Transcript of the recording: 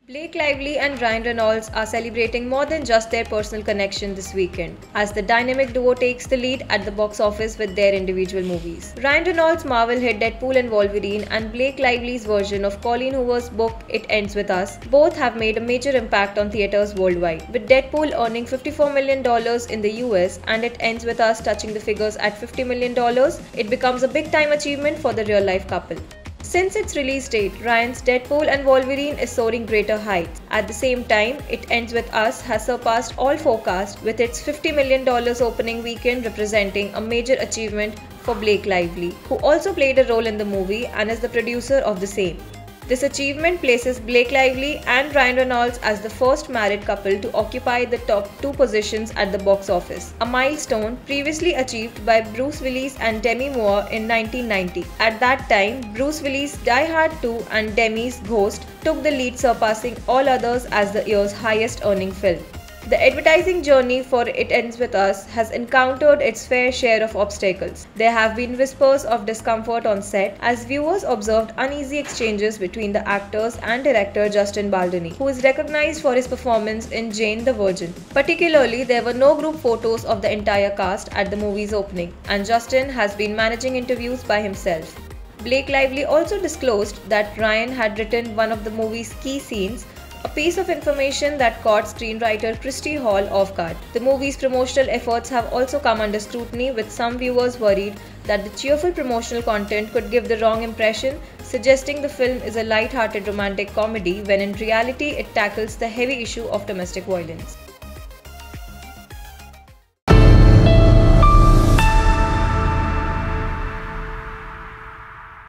Blake Lively and Ryan Reynolds are celebrating more than just their personal connection this weekend, as the dynamic duo takes the lead at the box office with their individual movies. Ryan Reynolds' Marvel hit Deadpool and Wolverine, and Blake Lively's version of Colleen Hoover's book It Ends With Us both have made a major impact on theaters worldwide, with Deadpool earning $54 million in the US and It Ends With Us touching the figures at $50 million. It becomes a big-time achievement for the real-life couple. Since its release date, Ryan's Deadpool and Wolverine is soaring greater heights. At the same time, It Ends With Us has surpassed all forecasts, with its $50 million opening weekend representing a major achievement for Blake Lively, who also played a role in the movie and is the producer of the same. This achievement places Blake Lively and Ryan Reynolds as the first married couple to occupy the top two positions at the box office, a milestone previously achieved by Bruce Willis and Demi Moore in 1990. At that time, Bruce Willis' Die Hard 2 and Demi's Ghost took the lead, surpassing all others as the year's highest earning film. The advertising journey for It Ends With Us has encountered its fair share of obstacles. There have been whispers of discomfort on set as viewers observed uneasy exchanges between the actors and director Justin Baldoni, who is recognized for his performance in Jane the Virgin. Particularly, there were no group photos of the entire cast at the movie's opening, and Justin has been managing interviews by himself. Blake Lively also disclosed that Ryan had written one of the movie's key scenes, a piece of information that caught screenwriter Christy Hall off guard. The movie's promotional efforts have also come under scrutiny, with some viewers worried that the cheerful promotional content could give the wrong impression, suggesting the film is a light-hearted romantic comedy when in reality it tackles the heavy issue of domestic violence.